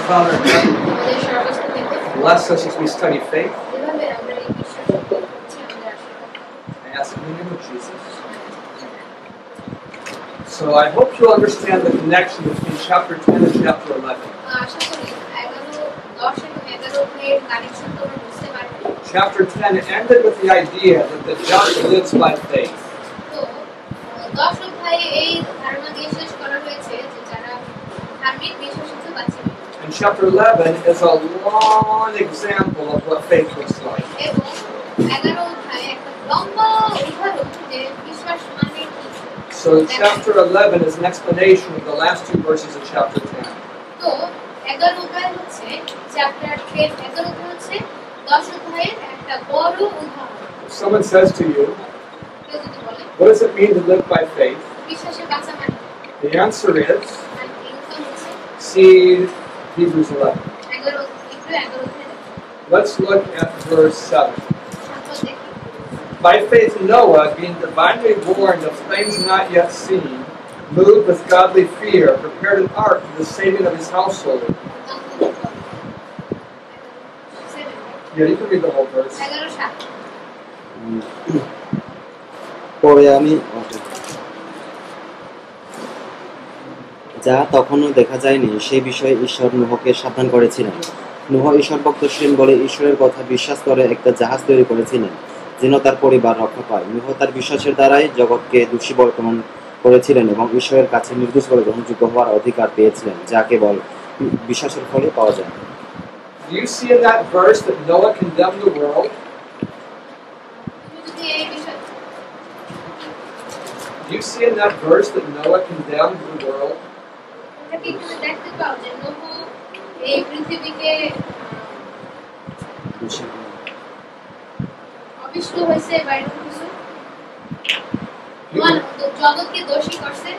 Father in heaven, আমাদের সর্বস্থ পিতা, bless us as we study faith. যেভাবে আমরা এই বিশ্বাস করছি আমাদের আশীর্বাদ। I ask in the name of Jesus. So I hope you'll understand the connection between chapter 10 and chapter 11. আশা করি 11, 10 এবং 11 অধ্যায়ের কানেকশন তোমরা বুঝতে পারবে। Chapter 10 ended with the idea that the just lives by faith. তো 10 অধ্যায়ে এই ধারণা দিয়ে শেষ করা হয়েছে যে যারা ধার্মিক বিশ্বাসে বাঁচে। And chapter 11 is a long example of what faith looks like. এবং 11 অধ্যায়ে একটা লম্বা উদাহরণ যে বিশ্বাস মানে কি। So chapter 11 is an explanation of the last two verses of chapter 10. তো 11 অধ্যায় হচ্ছে চ্যাপ্টার 10, 11 অধ্যায় হচ্ছে 10 অধ্যায়ের একটা বড় উদাহরণ। If someone says to you, কেউ যদি বলে what does it mean to live by faith? বিশ্বাসে বাঁচা মানে The answer is, আর উত্তর হচ্ছে see Hebrews 11. 11 অধ্যায়। Let's look at verse 7. তারপর দেখি By faith Noah, being divinely warned of things not yet seen, moved with godly fear, prepared an ark for the saving of his household. Yeah, you can read the whole verse. 11:7 পরে আমি যা তখনও দেখা যায়নি সে বিষয়ে ঈশ্বর নুহকে সাবধান করেছিলেন। নুহ ঈশ্বরভক্ত ছিলেন বলে ঈশ্বরের কথা বিশ্বাস করে একটা জাহাজ তৈরি করেছিলেন যেন তার পরিবার রক্ষা পায়। নুহ তার বিশ্বাসের দ্বারাই জগৎকে দোষী বলে প্রমাণ করেছিলেন এবং ঈশ্বরের কাছে নির্দোষ বলে গ্রহণযোগ্য হওয়ার অধিকার পেয়েছিলেন, যা কেবল বিশ্বাসের ফলে পাওয়া যায়। Do you see in that verse that Noah condemned the world? যদি এই বিষয় Do you see in that verse that Noah condemned the world? এটা কি তুমি দেখতে পাও যে নূহ এই পৃথিবীকে অবিষ্ট হয়েছে বা এরকম কিছু জগৎকে দোষী করছে?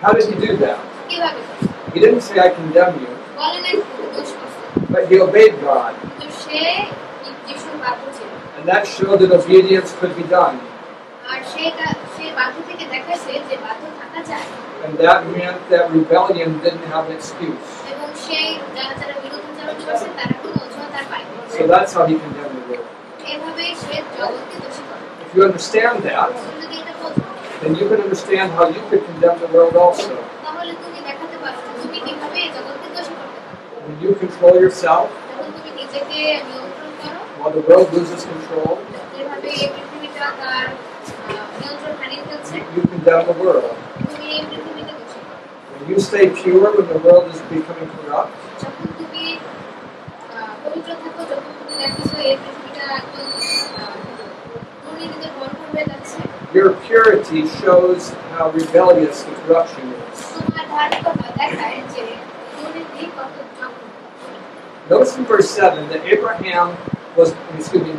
How did he do that? কিভাবে করছে? He didn't say, I condemn you, বলে নাই দোষ করছে, but he obeyed God. কিন্তু সে যিশুর বাধ্য ছিল And that showed that obedience could be done. আর সে বাধ্য থেকে দেখাইছে যে বাধ্য থাকা যায় And that meant that rebellion didn't have an excuse. এবং সেই যারা বিরোধাচরণ করছে তারা কোনো অজুহাত আর পায়নি। So that's how he condemned the world. এভাবে সে জগৎকে দোষী করে। If you understand that, তুমি যদি এটা বোঝো then you can understand how you could condemn the world also. তাহলে তুমি দেখাতে পারো যে তুমি কিভাবে এই জগৎকে দোষী করতে পারো। When you control yourself, যখন তুমি নিজেকে নিয়ন্ত্রণ করো, while the world loses control, যেভাবে এই পৃথিবীটা তার নিয়ন্ত্রণ হারিয়ে ফেলছে, you condemn the world. তুমি এই পৃথিবীকে দোষী করো। When you stay pure when the world is becoming corrupt, যখন তুমি পবিত্র থাকো, যখন তুমি দেখছো এই পৃথিবীটা একদম দুর্নীতিতে ভরপুর হয়ে যাচ্ছে, your purity shows how rebellious the corruption is. তোমার ধার্মিকতা দেখায় যে দুর্নীতি কত জঘন্য। Notice in verse 7 that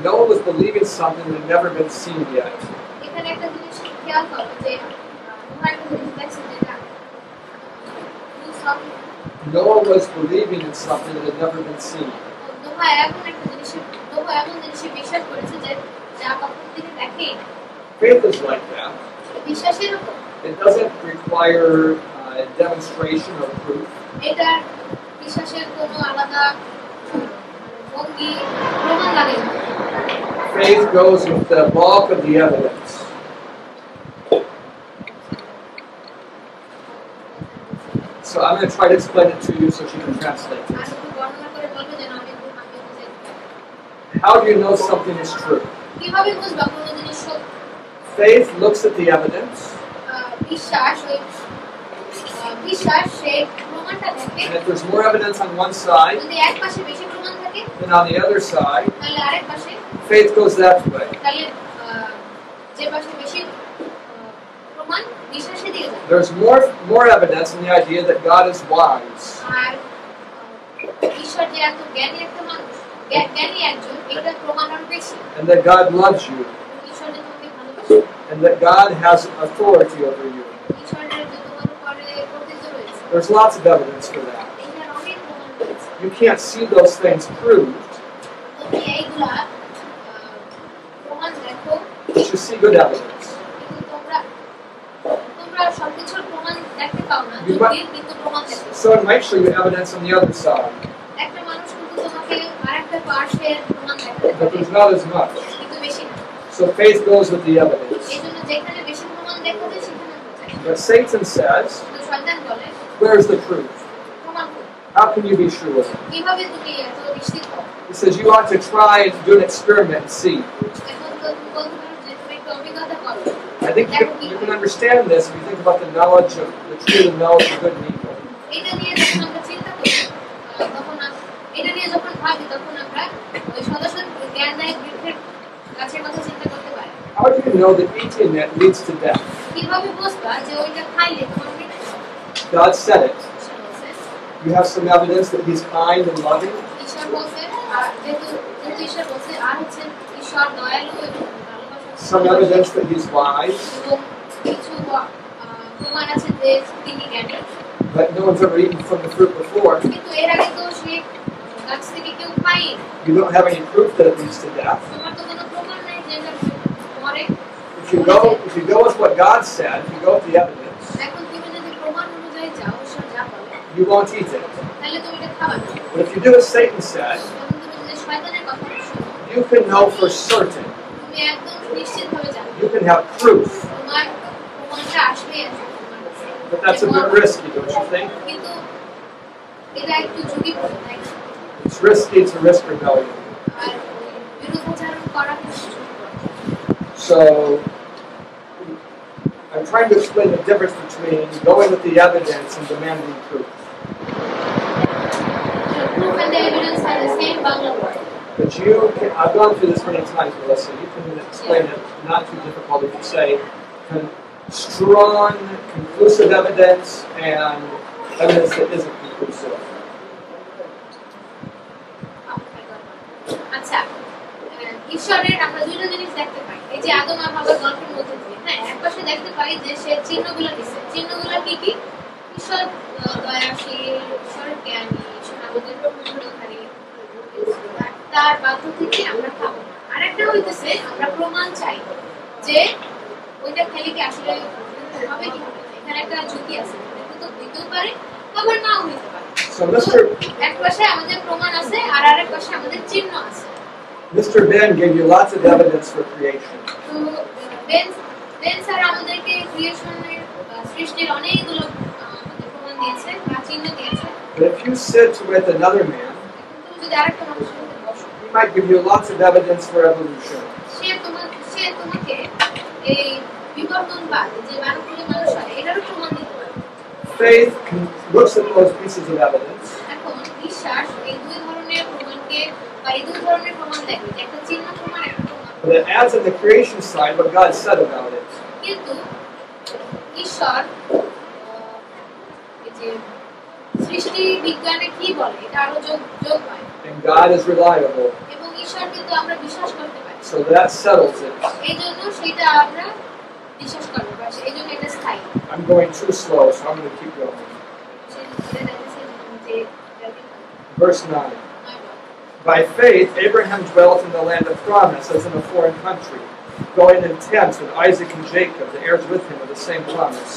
Noah was believing something that had never been seen yet. এখানে একটা জিনিস খেয়াল করো যে নোহা একটা জিনিস দেখছে যেটা Noah was believing in something that had never been seen. Noha এমন জিনিসে বিশ্বাস করেছে যে যা কখনো তিনি দেখেই না। Faith is like that. বিশ্বাসের উপর It doesn't require demonstration or proof. এটা বিশ্বাসের কোনো আলাদা ভঙ্গি প্রমাণ লাগে না। Faith goes with the bulk of the evidence. So I'm going to try to explain it to you so she can translate it. আর একটু বর্ণনা করে বলবো যেন আমি বুঝতে পারি। How do you know something is true? কিভাবে বুঝবা কোনো জিনিস সত্য? Faith looks at the evidence, বিশ্বাস সেই প্রমাণটা দেখে। and if there's more evidence on one side যদি এক পাশে বেশি প্রমাণ থাকে than on the other side, তাহলে আরেক পাশে, faith goes that way. তাহলে যে পাশে বেশি প্রমাণ বিশ্বাসে দিয়ে যায়। There's more evidence in the idea that God is wise. আর ঈশ্বর যে এত জ্ঞানী একটা মানুষ, জ্ঞানী একজন, এটা প্রমাণ আরো বেশি। And that God loves you. ঈশ্বর যে তোমাকে ভালোবাসে। And that God has authority over you. ঈশ্বরের যে তোমার উপরে কর্তৃত্ব রয়েছে। There's lots of evidence for that. এটার অনেক প্রমাণ রয়েছে। You can't see those things proved, তুমি এইগুলা প্রমাণ দেখো, but you see good evidence. কিন্তু তোমরা সবকিছুর প্রমাণ দেখতে পাও পাও না যদি কিন্তু প্রমাণ দেখো someone might show you evidence on the other side, একটা মানুষ কিন্তু তোমাকে আরেকটা পার্শ্বের প্রমাণ দেখাতে but পারে there's not as much. কিন্তু বেশি না So faith goes with the evidence. এইজন্য যেখানে বেশি প্রমাণ দেখাবে সেখানে হয়ে যায় But Satan says, কিন্তু শয়তান বলে where's the proof? প্রমাণ করো How can you be sure of it? কিভাবে তুমি এত নিশ্চিত হও He says you ought to try and do an experiment and see. এখন তো তুমি বলতে পারো যে তুমি একটা অভিজ্ঞতা করো I think you can understand this if you think about the knowledge of the tree and knowledge of good and evil. এটা নিয়ে যখন আমরা চিন্তা করি তখন এটা নিয়ে যখন ভাবি তখন আমরা ওই সদস্য জ্ঞানদায়ক বৃক্ষের গাছের কথা চিন্তা করতে পারি How do you know that eating it leads to death? কিভাবে বুঝবা যে ওইটা খাইলে তোমার মৃত্যু হবে? God said it. ঈশ্বর বলছে, You have some evidence that He's kind and loving. ঈশ্বর বলছে আর যেহেতু ঈশ্বর বলছে আর হচ্ছে ঈশ্বর দয়ালু এবং ভালোবাসা Some evidence that He's wise. এবং কিছু প্রমাণ আছে যে তিনি জ্ঞানী But no one's ever eaten from the fruit before. কিন্তু এর আগে তো সে গাছ থেকে কেউ খায়নি You don't have any proof that it leads to death. তোমার তো কোনো প্রমাণ নাই যে এটা মরে If you go with what God said, if you go with the evidence, এখন তুমি যদি প্রমাণ অনুযায়ী যাও ঈশ্বর যা বলে you won't eat it. তাহলে তুমি এটা খাবা না But if you do as Satan said, যখন তুমি যদি শয়তানের কথা শোনো you can know for certain. তুমি একদম নিশ্চিতভাবে জানো You can have proof. তোমার প্রমাণটা আসবেই আসবে তোমার কাছে। But that's a bit risky, don't you think? কিন্তু এটা একটু ঝুঁকিপূর্ণ তাই না? It's risky to risk rebellion. আর বিরুদ্ধাচরণ করা কিন্তু ঝুঁকিপূর্ণ। So I'm trying to explain the difference between going with the evidence and demanding proof. Proof and the evidence are the same Bangla word. But you can, I've gone through this many times, Melissa. You can explain it not too difficult if you say strong, conclusive evidence and evidence that isn't conclusive. আচ্ছা ঈশ্বরের আমরা দুটো জিনিস দেখতে পাই এই যে আদম আর হাওয়ার গল্পের মধ্যে দিয়ে হ্যাঁ একপাশে দেখতে পাই যে সে চিহ্নগুলো দিছে চিহ্নগুলো কি কি ঈশ্বর দয়াশীল ঈশ্বর জ্ঞানী ঈশ্বর আমাদের প্রভুধারী তার বাধ্য থেকে আমরা খাবো না আর একটা হইতেছে আমরা প্রমাণ চাই যে ওইটা খেলে কি আসলে হবে কি হবে না এখানে একটা ঝুঁকি আছে কিন্তু তো হইতেও পারে আবার নাও হইতে পারে So এক পাশে আমাদের প্রমাণ আছে আর আরেক পাশে আমাদের চিহ্ন আছে Mr. Ben gave you lots of evidence for creation. তো বেন স্যার আমাদেরকে ক্রিয়েশনের সৃষ্টির অনেকগুলো আমাদের প্রমাণ দিয়েছে বা চিহ্ন দিয়েছে But if you sit with another man, তুমি যদি আরেকটা মানুষের সাথে বসো he might give you lots of evidence for evolution. সে তোমাকে এই বিবর্তনবাদ যে মানুষগুলো মানুষ হয় এটারও প্রমাণ দিতে পারে Faith looks at those pieces of evidence এখন বিশ্বাস এই দুই ধরনের প্রমাণকে বা এই দুই ধরনের প্রমাণ দেখবে একটা চিহ্ন প্রমাণ একটা প্রমাণ but it adds on the creation side what God said about it. কিন্তু ঈশ্বর এই যে সৃষ্টি বিজ্ঞানে কি বলে এটা আরো যোগ হয় And God is reliable. এবং ঈশ্বর কিন্তু আমরা বিশ্বাস করতে পারি So that settles it. এই জন্য সেটা আমরা বিশ্বাস করতে পারি এই জন্য এটা স্থায়ী I'm going too slow, so I'm going to keep going. Verse 9. By faith, Abraham dwelt in the land of promise as in a foreign country, going in tents with Isaac and Jacob, the heirs with him of the same promise.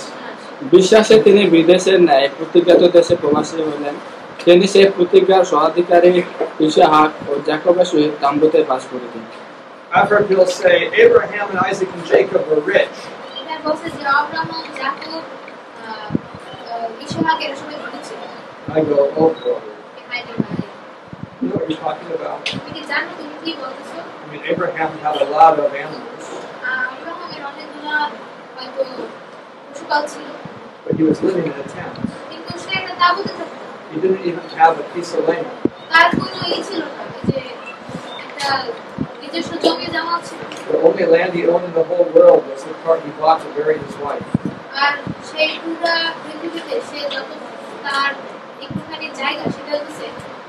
বিশ্বাসে তিনি বিদেশের ন্যায় প্রতিজ্ঞাত দেশে প্রবাসী হলেন তিনি সেই প্রতিজ্ঞার সহাধিকারী ইসহাক ও যাকবের সহিত তাম্বুতে বাস করিতেন I've heard people say Abraham and Isaac and Jacob were rich. এটা বলছে যে আব্রাহাম যাকব ইসহাক এর সবাই ধনী ছিল I go, oh boy. হাই রে ভাই You know what you're talking about? তুমি কি জানো তুমি কি বলছো I mean, Abraham had a lot of animals, আব্রাহামের অনেকগুলো হয়তো পশুপাল ছিল but he was living in a tent. কিন্তু সে একটা তাঁবুতে থাকতো He didn't even have a piece of land. তার কোনো ছিল না যে একটা নিজস্ব জমি জমা ছিল The only land he owned in the whole world was the part he bought to bury his wife. আর সেই পুরা পৃথিবীতে সে যত তার একটুখানি জায়গা সেটা হচ্ছে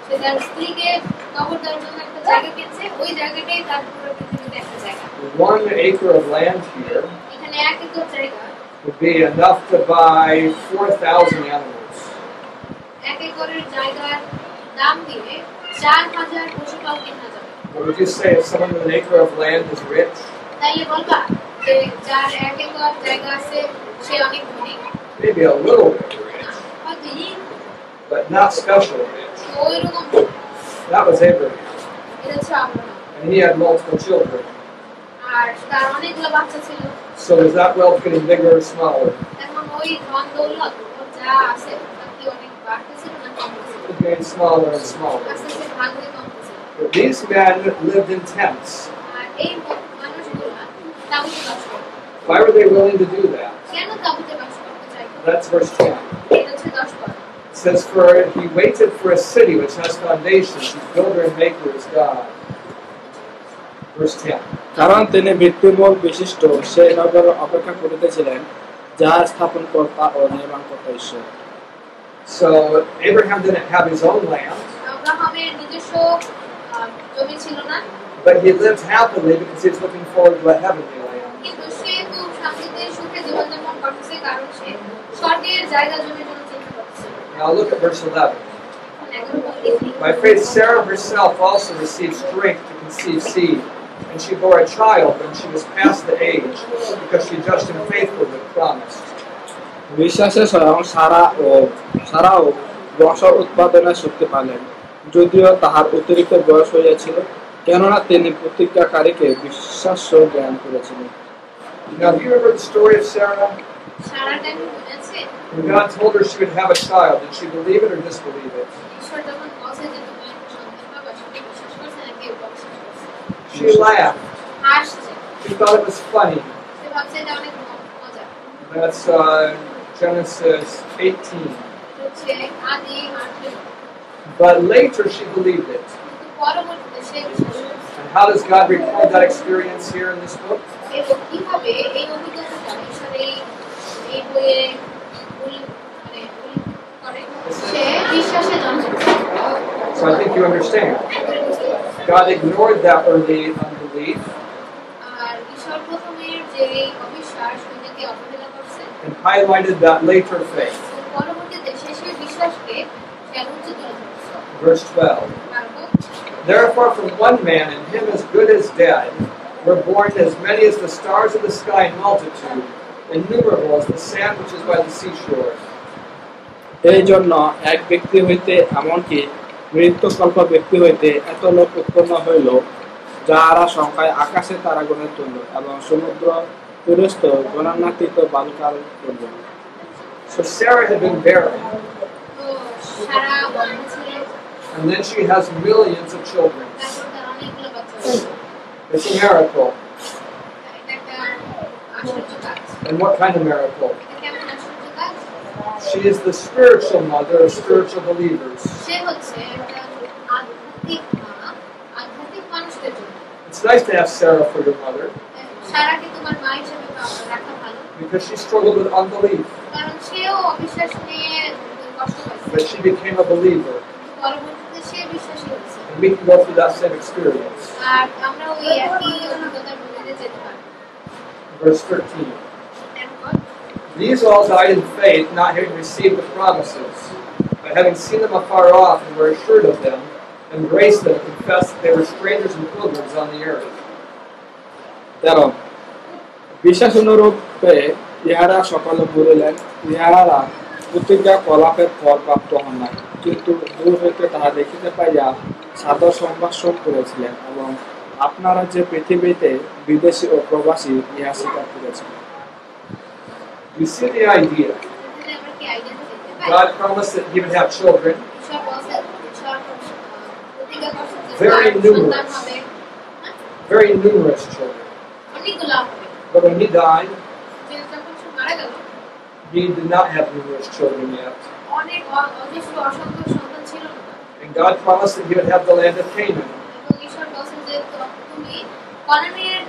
সে তার স্ত্রীকে কবর দেওয়ার জন্য একটা জায়গা কিনছে ওই জায়গাটাই তার পুরো পৃথিবীতে একটা জায়গা 1 acre of land here এখানে 1 একর জায়গা would be enough to buy 4,000 animals. 1 একরের জায়গার দাম দিয়ে 4,000 পশুপাল কেনা যাবে What would you say if someone with an acre of land is rich? তাইলে বলবা যে যার 1 একর জায়গা আছে সে অনেক ধনী Maybe a little bit rich. but not special rich. তো ওইরকম That was Abraham. এটা হচ্ছে Abraham. And he had multiple children. আর তার অনেকগুলো বাচ্চা ছিল। So is that wealth getting bigger or smaller? এখন ওই ধন দৌলত ওর যা আছে তা কি অনেক বাড়তেছিল না কমতেছিল? It's getting smaller and smaller. আস্তে আস্তে ভাগ হয়ে কমতেছিল। But these men lived in tents. আর এই মানুষগুলা তাঁবুতে বাস করত। Why were they willing to do that? কেন তাঁবুতে বাস করতে চাইতো? That's verse 10. এটা হচ্ছে 10 পদ। It says, for he waited for a city which has foundations, whose builder and maker is God. Verse 10. কারণ তিনি ভিত্তিমূল বিশিষ্ট সেই নগর অপেক্ষা করিতেছিলেন যাহা স্থাপন কর্তা ও নির্মাণকর্তা ঈশ্বর। So Abraham didn't have his own land, আব্রাহামের নিজস্ব জমি ছিল না, but he lived happily because he was looking forward to a heavenly land. কিন্তু সে খুব শান্তিতে সুখে জীবনযাপন করতেছে কারণ সে স্বর্গের জায়গা জমির জন্য চিন্তা করতেছে। Now look at verse 11. এখন 11 পদ দেখি। By faith Sarah herself also received strength to conceive seed, and she bore a child when she was past the age, because she judged him faithful with promise. বিশ্বাসে স্বয়ং সারাও বংশ উৎপাদনের শক্তি পালেন, যদিও তাহার অতিরিক্ত বয়স হইয়াছিল, কেননা তিনি প্রতিজ্ঞাকারীকে বিশ্বাস্য জ্ঞান করেছিলেন। Now do you remember the story of Sarah? সারার টাইমে মনে আছে When God told her she would have a child, did she believe it or disbelieve it? ঈশ্বর যখন বলছে যে তুমি একটা সন্তান পাবে সেটা বিশ্বাস করছে নাকি অবিশ্বাস করছে? She laughed. হাসছে, She thought it was funny. সে ভাবছে এটা অনেক মজা। That's Genesis 18. এটা হচ্ছে আদি 8 But later she believed it. কিন্তু পরবর্তীতে সে বিশ্বাস করছে। And how does God record that experience here in this book? এবং কিভাবে এই অভিজ্ঞতাটা ঈশ্বর এই বইয়ে উল্লেখ করে সে বিশ্বাসে জন্মেছে। So I think you understand. God ignored that early unbelief আর ঈশ্বর প্রথমের যে অবিশ্বাস ওইটাকে অবহেলা করছে, and highlighted that later faith. পরবর্তীতে সে সেই বিশ্বাসকে উচ্চ তুলে ধরছে। Verse 12. তারপর Therefore from one man, and him as good as dead, were born as many as the stars of the sky in multitude, innumerable as the sand which is by the seashore. এই জন্য এক ব্যক্তি হইতে এমনকি মৃত্যুকল্প ব্যক্তি হইতে এত লোক উৎপন্ন হইল, যাহারা সংখ্যায় আকাশে তারাগণের তুল্য এবং সমুদ্র তীরস্থ গণনাতীত বালুকার তুল্য। So Sarah had been barren, তো সারা বন্ধ ছিল, and then she has millions of children. তারপর তার অনেকগুলো বাচ্চা হলো। It's a miracle. এটা একটা আশ্চর্য কাজ। And what kind of miracle? এটা কেমন আশ্চর্য কাজ? She is the spiritual mother of spiritual believers. সে হচ্ছে একটা আধ্যাত্মিক মা, আধ্যাত্মিক মানুষদের জন্য। It's nice to have Sarah for your mother সারাকে তোমার মা হিসেবে রাখা ভালো, because she struggled with unbelief, কারণ সেও অবিশ্বাস নিয়ে কষ্ট পাইছে, but she became a believer. পরবর্তীতে সে বিশ্বাসী হয়েছে। And we can go through that same experience. আর আমরা ওই একই অভিজ্ঞতার মধ্যে দিয়ে যেতে পারি। Verse 13. তারপর These all died in faith, not having received the promises, but having seen them afar off and were assured of them, embraced them, and confessed that they were strangers and pilgrims on the earth. 13 বিশ্বাস অনুরূপে ইহারা সকলে বলিলেন, ইহারা প্রতিজ্ঞা কলাপের ফল প্রাপ্ত হন নাই, কিন্তু দূর হইতে তাহা দেখিতে পাইয়া সাদর সম্ভাষণ করেছিলেন, এবং আপনারা যে পৃথিবীতে বিদেশী ও প্রবাসী ইহা স্বীকার করেছেন। You see the idea. এখানে আমরা কি আইডিয়া দেখতে পাই? God promised that he would have children, ঈশ্বর বলেন, ঈশ্বর প্রতিজ্ঞা করছেন যে Very তার numerous. সন্তান হবে, very numerous children. অনেকগুলো হবে। But when he died, যে যখন সে মারা গেল, he did not have numerous children yet. অনেক অজস্র অসংখ্য সন্তান ছিল না। And God promised that he would have the land of Canaan. এবং ঈশ্বর বলেন যে তুমি কনানের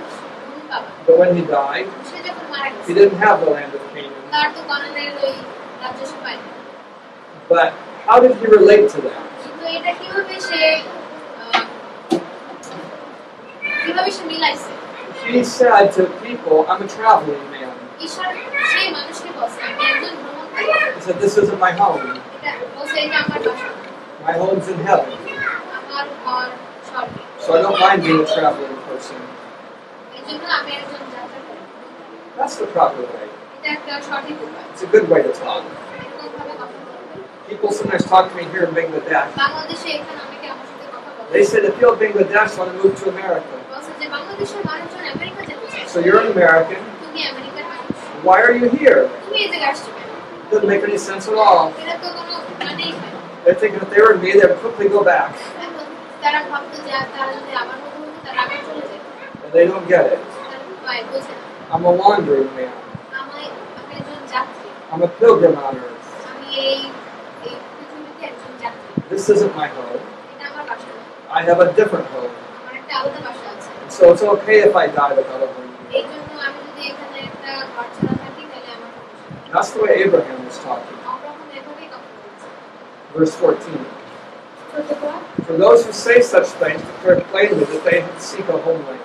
ভূমি পাবে। But when he died, সে যখন মারা he গেছে, didn't have the land of Canaan. তার তো কনানের ওই রাজ্য সে পায়নি। But how did he relate to that? কিন্তু এটা কিভাবে সে মিলাইছে? He said to people, I'm a traveling man. ঈশ্বর সেই মানুষকে বলছে আমি একজন ভ্রমণকারী। He said, this isn't my home. এটা বলছে এটা আমার বাসা, My home's in heaven. আমার ঘর স্বর্গে। So I don't mind being a traveling person. এই জন্য আমি একজন যাত্রা করি। That's the proper way. এটা একটা সঠিক উপায়। It's a good way to talk. এরকম ভাবে কথা বলবে। People sometimes talk to me here in Bangladesh. বাংলাদেশে এখানে অনেকে আমার সাথে কথা বলে They say the people of Bangladesh want to move to America. বলছে যে বাংলাদেশের মানুষজন আমেরিকা যেতে চায় So you're an American. তুমি আমেরিকার মানুষ Why are you here? তুমি এই জায়গায় আসছো কেন Doesn't make any sense at all. এটা তো কোনো মানেই হয় না। They're thinking if they were me, they would quickly go back. এখন তারা ভাবতো যে তারা যদি আমার মতো হতো তারা আগে চলে যেত And they don't get it. তারা ভয় বোঝে না I'm a wandering man. আমি একজন যাত্রী I'm a pilgrim on earth. আমি এই এই পৃথিবীতে একজন যাত্রী This isn't my home. এটা আমার বাসা না I have a different home. আমার একটা আলাদা বাসা আছে So it's okay if I die without a home. এই জন্য আমি যদি এখানে একটা ঘর ছাড়া থাকি তাহলে আমার সমস্যা নেই। That's the way Abraham was talking. Abraham এভাবেই কথা বলেছে Verse 14. অতঃপর For those who say such things declare plainly that they seek a homeland.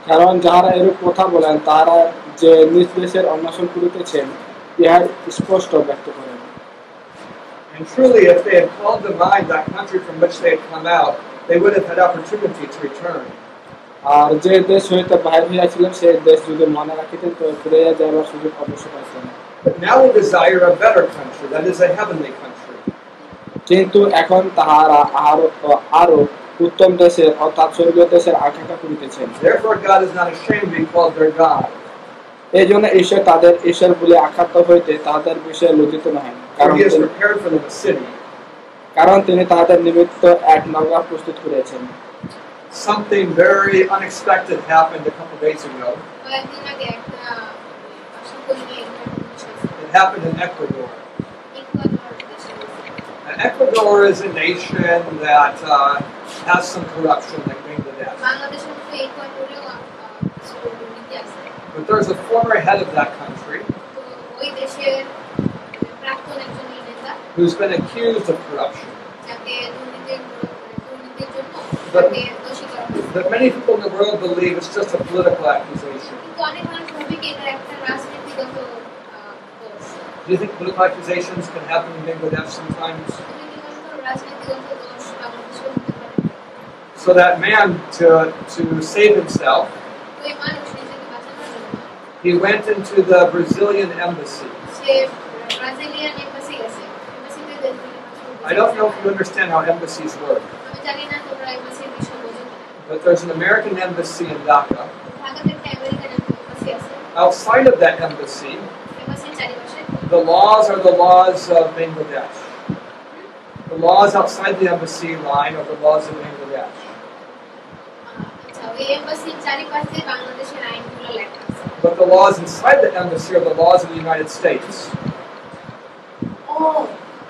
কারণ যাহারা এরূপ কথা বলেন তাহারা যে নিজ দেশের অন্বেষণ করিতেছেন ইহার স্পষ্ট ব্যক্ত করেন And truly, if they had called to mind that country from which they had come out, they would have had opportunity to return. আর যে দেশ হইতে বাহির হইয়াছিলেন সেই দেশ যদি মনে রাখিতেন তো ফিরাইয়া যাইবার সুযোগ অবশ্য পাইতেন But now they desire a better country, that is a heavenly country. কিন্তু এখন তাহারা আরো উত্তম দেশের অর্থাৎ স্বর্গীয় দেশের আকাঙ্ক্ষা করিতেছেন Therefore, God is not ashamed to be called their God. এই জন্য ঈশ্বর তাদের ঈশ্বর বলে আখ্যাত হইতে তাহাদের বিষয়ে লজ্জিত নহেন For He has prepared for them a city. কারণ তিনি তাহাদের নিমিত্ত এক নগর প্রস্তুত করিয়াছেন Something very unexpected happened a couple days ago. কয়েকদিন আগে একটা আশা করি না এরকম একটা জিনিস হয়েছে। It happened in Ecuador. Ecuador দেশে হয়েছে। Now, Ecuador is a nation that has some corruption like Bangladesh. বাংলাদেশের মতো ইকুয়েডরেও কিছু দুর্নীতি আছে But there's a former head of that country তো ওই দেশের প্রাক্তন একজন নেতা who's been accused of corruption. যাকে দুর্নীতির জন্য তাকে দোষী করা হয়েছে That many people in the world believe it's just a political accusation. কিন্তু অনেক মানুষ ভাবে কি এটা একটা রাজনীতিগত দোষ Do you think political accusations can happen in Bangladesh sometimes? তুমি কি মনে করো রাজনীতিগত দোষ বাংলাদেশেও হতে পারে So that man, to save himself, তো এই মানুষ নিজেকে বাঁচানোর জন্য he went into the Brazilian embassy. Say Brazilian embassy গেছে এম্বাসিতে I don't know if you understand how embassies work, আমি জানি না তোমরা এম্বাসির বিষয় বোঝো কিনা but there's an American embassy in Dhaka. ঢাকাতে একটা আমেরিকান এম্বাসি আছে Outside of that embassy, এম্বাসির চারিপাশে the laws are the laws of Bangladesh. The laws outside the embassy line are the laws of Bangladesh. আচ্ছা ওই এম্বাসির চারিপাশে বাংলাদেশের আইনগুলো লেখা আছে But the laws inside the embassy are the laws of the United States. ও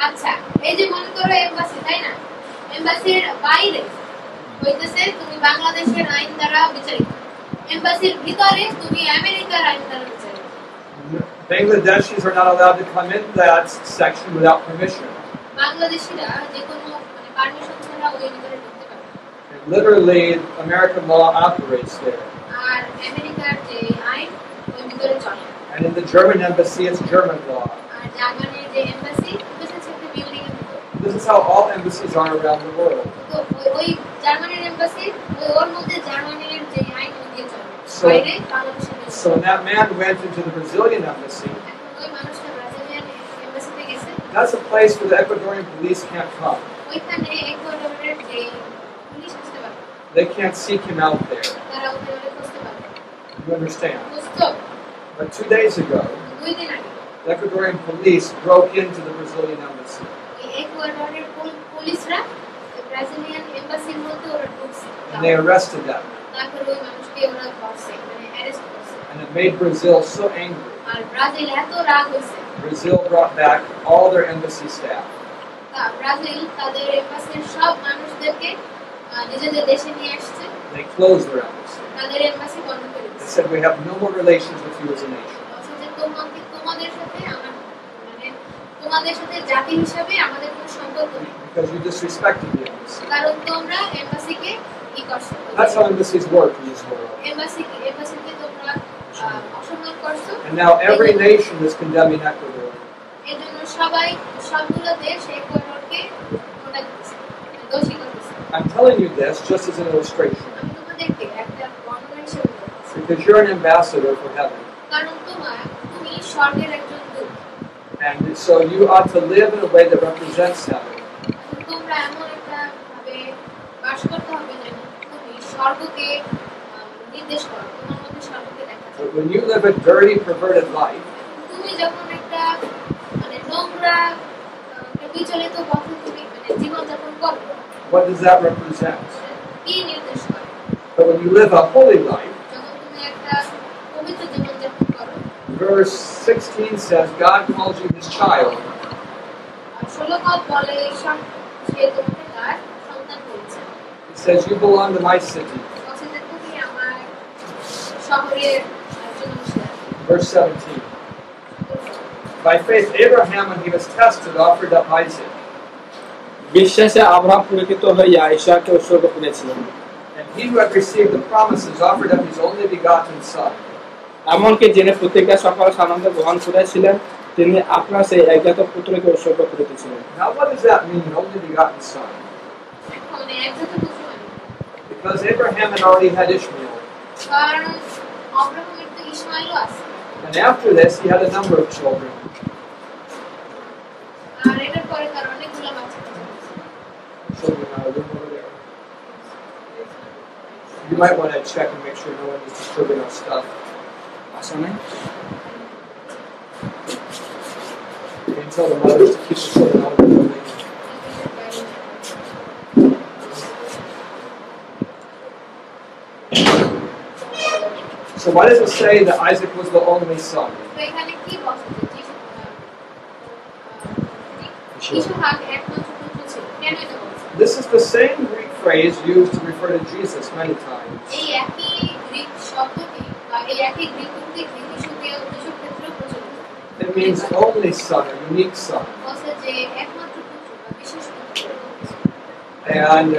আচ্ছা এই যে মনে করো এম্বাসি তাই না এম্বাসির বাইরে হইতেছে তুমি বাংলাদেশের আইন দ্বারা বিচারিত এম্বাসির ভিতরে তুমি আমেরিকার আইন দ্বারা বিচারিত Bangladeshis are not allowed to come in that section without permission. বাংলাদেশিরা যে কোনো মানে পারমিশন ছাড়া ওই ভিতরে ঢুকতে পারে না। And literally, American law operates there. আর আমেরিকার যে আইন ওই ভিতরে চলে And in the German embassy, it's German law. আর জার্মানির যে এম্বাসি ওটা হচ্ছে একটা বিল্ডিং এর ভিতর This is how all embassies are around the world. তো ওই জার্মানির এম্বাসি ওর মধ্যে জার্মানির যে আইন ওই দিয়ে চলে So- বাইরে বাংলাদেশের আইন So when that man went into the Brazilian embassy, এখন ওই মানুষটা ব্রাজিলিয়ান এম্বাসিতে গেছে that's a place where the Ecuadorian police can't come. ওইখানে ইকুয়েডরের যে পুলিশ আসতে পারে They can't seek him out there. তারা ওখানে খুঁজতে পারে You understand? বুঝতো But 2 days ago, 2 দিন আগে the Ecuadorian police broke into the Brazilian embassy. এই ইকুয়েডরের পুলিশরা ব্রাজিলিয়ান এম্বাসির মধ্যে ওরা ঢুকছে And they arrested that man. তারপরে ওই মানুষকে ওরা ধরছে মানে অ্যারেস্ট করছে And it made Brazil so angry. R Brazil এত রাগ হয়েছে Brazil brought back all their embassy staff. Brazil তাদের এম্বাসির সব মানুষদেরকে নিজেদের দেশে নিয়ে আসছে They closed their embassy. তাদের এম্বাসি বন্ধ করে They দিচ্ছে said, we have no more relations with you as a nation. বলছে যে তোমাদের সাথে আমার মানে তোমাদের সাথে জাতি হিসাবে আমাদের কোনো সম্পর্ক নেই Because you disrespected the embassy. কারণ তোমরা এম্বাসিকে ই করছো That's how embassies work in this world. এম্বাসিকে তোমরা অসম্মান করছো And now every nation is condemning Ecuador. এর জন্য সবাই সবগুলো দেশ ইকুয়েডরকে ওটা দিচ্ছে দোষী করতেছে I'm telling you this just as an illustration. আমি তোমাদেরকে একটা বর্ণনা হিসেবে বলতেছি Because you're an ambassador for heaven. কারণ তুমি স্বর্গের একজন দূত And so you ought to live in a way that represents heaven. তোমরা এমন একটা ভাবে বাস করতে হবে যেন তুমি স্বর্গকে নির্দেশ করো, তোমার মধ্যে স্বর্গকে দেখা যায়। But when you live a dirty, perverted life, তুমি যখন একটা মানে নোংরা একটা বিচলিত পথে তুমি মানে জীবনযাপন করো, what does that represent? কি নির্দেশ করে? But when you live a holy life, যখন তুমি একটা পবিত্র জীবনযাপন করো, verse 16 says, God calls you his child. 16 পদ বলে ঈশ্বর সে তোমাকে তার সন্তান করেছে। It says, you belong to my city. বলছে যে তুমি আমার শহরের একজন অংশীদার। Verse 17. By faith, Abraham, when he was tested, offered up Isaac. বিশ্বাসে আব্রাহাম পরীক্ষিত হইয়া ঈশাকে উৎসর্গ করেছিলেন। And he who had received the promises offered up his only begotten son. এমনকি যিনি প্রতিজ্ঞা সকল সানন্দে গ্রহণ করেছিলেন তিনি আপনার সেই একজাত পুত্রকে উৎসর্গ করিতেছিলেন। Now what does that mean, only begotten son? এখন একজাত পুত্র মানে Because Abraham had already had Ishmael. কারণ আব্রাহামের তো ইসমাইলও আছে। And after this, he had a number of children. আর এটার পরে তার অনেকগুলো বাচ্চা কাচ্চা আছে। Children are room over there. You might want to check and make sure no one is disturbing our stuff. আসলে You can tell the mothers to keep the children out of the building. So why does it say that Isaac was the only son? তো এখানে কি বলছে যে ইসহাক একমাত্র পুত্র ছিল, কেন এটা বলছে? This is the same Greek phrase used to refer to Jesus many times. এই একই গ্রিক শব্দটি বা এই একই গ্রিক উক্তি যিশুকে উদ্দেশ্য ক্ষেত্রে প্রচলিত। It means only son, a unique son. বলছে যে একমাত্র পুত্র বা বিশেষ পুত্র। And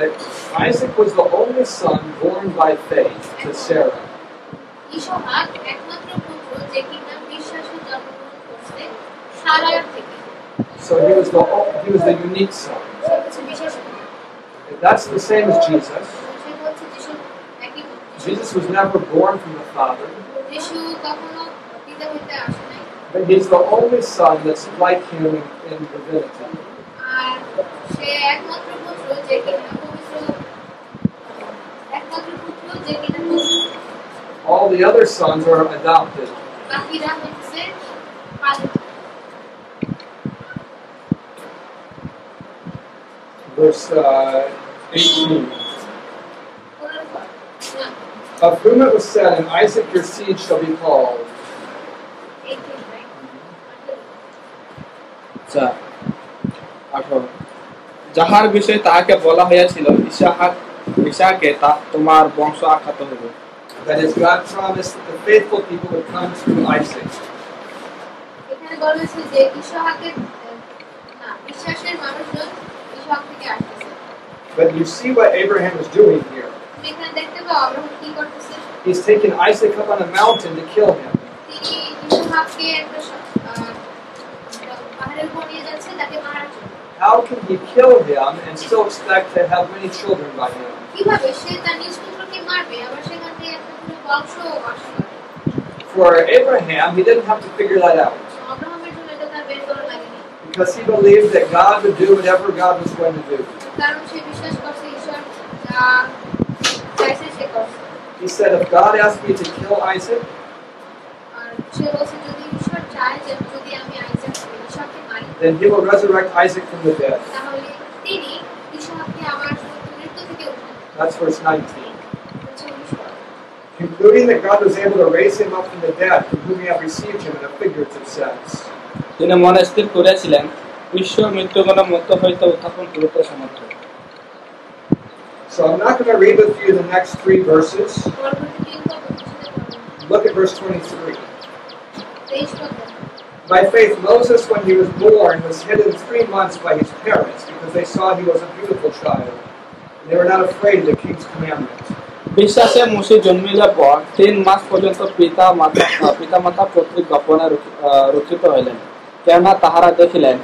Isaac was the only son born by faith to Sarah. Ishaq একমাত্র পুত্র যে কিনা বিশ্বাসে জন্মগ্রহণ করছে সারার থেকে। So he was the unique son. সে হচ্ছে বিশেষ পুত্র। And that's the same as Jesus. সে হচ্ছে যিশু একই পুত্র। Jesus was never born from the Father, যিশু কখনো পিতা হইতে আসে নাই। but he's the only son that's like him in divinity. আর সে একমাত্র পুত্র যে কিনা পবিত্র, একমাত্র পুত্র যে কিনা পবিত্র। All the other sons are adopted. বাকিরা হচ্ছে পালিত। Verse 18. পরের পর না Of whom it was said, in Isaac your seed shall be called. 18 right? আচ্ছা 18 যাহার বিষয়ে তাহাকে বলা হইয়াছিল ঈশাকে তোমার বংশ আখ্যাত হইবে। That is, God promised that the faithful people would come through Isaac. এখানে বলা হয়েছে যে ইসহাকের না বিশ্বাসের মানুষজন ইসহাক থেকে আসছে। But you see what Abraham is doing here. তুমি এখানে দেখতে পাও আব্রাহাম কি করতেছে? He's taken Isaac up on a mountain to kill him. তিনি ইসহাককে একটা পাহাড়ের উপর নিয়ে যাচ্ছে তাকে মারার জন্য। How can he kill him and still expect to have many children by him? কিভাবে সে তার নিজ পুত্রকে মারবে আবার সেখান থেকে একটা পুরো বংশ আশা করে? For Abraham, he didn't have to figure that out আব্রাহামের জন্য এটা তার বের করা লাগেনি, because he believed that God would do whatever God was going to do. কারণ সে বিশ্বাস করছে ঈশ্বর যা চাইছে সে করছে। He said, if God asked me to kill Isaac, আর সে বলছে যদি ঈশ্বর চায় যে যদি আমি ইসহাককে মারি then he will resurrect Isaac from the dead. তাহলে তিনি ইসহাককে আবার মৃত্যু থেকে উঠান। That's verse 19. হচ্ছে 19 পদ। Concluding that God was able to raise him up from the dead, from whom he had received him in a figurative sense. তিনি মনে স্থির করিয়াছিলেন ঈশ্বর মৃত্যুগণের মধ্য হইতে উত্থাপন করিতে সমর্থ। So I'm not going to read with you the next 3 verses. পরবর্তী 3 পদ অনুচ্ছেদে পড়ব। Look at verse 23. 23 পদ দেখো। By faith, Moses, when he was born, was hidden 3 months by his parents because they saw he was a beautiful child. And they were not afraid of the king's commandment. বিশ্বাসে মুসে জন্মিলে পর 3 মাস পর্যন্ত পিতামাতা কর্তৃক গোপনে রক্ষিত হইলেন, কেননা তাহারা দেখিলেন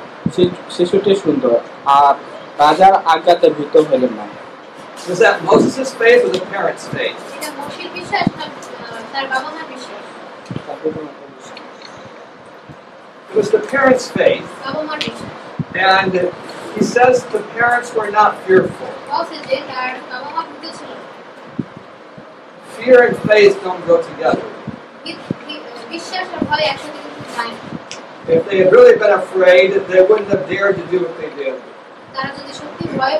শিশুটি সুন্দর, আর রাজার আজ্ঞাতে ভীত হইলেন না। Was that Moses' faith or the parents' faith? এটা মোশির বিশ্বাস না তার বাবা মার বিশ্বাস? It was the parents' faith, বাবা মার বিশ্বাস and he says the parents were not fearful. বলছে যে তার বাবা মা ভীত ছিল না। Fear and faith don't go together. বিশ্বাস আর ভয় একসাথে কিন্তু যায় না। If they had really been afraid, they wouldn't have dared to do what they did. তারা যদি সত্যি ভয়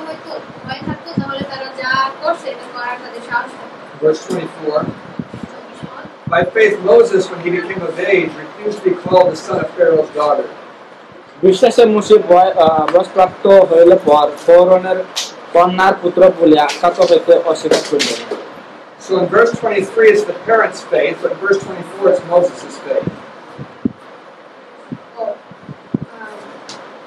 থাকতো তাহলে তারা যা করছে এটা করার তাদের সাহস থাকতো। Verse 24. By faith, Moses, when he became of age, refused to be called the son of Pharaoh's daughter. বিশ্বাসে মুসে বয়সপ্রাপ্ত হইলে পর ফরৌনের কন্যার পুত্র বলে আখ্যাত হইতে অস্বীকার করিলেন। So in verse 23 it's the parents' faith, but in verse 24 it's Moses' faith.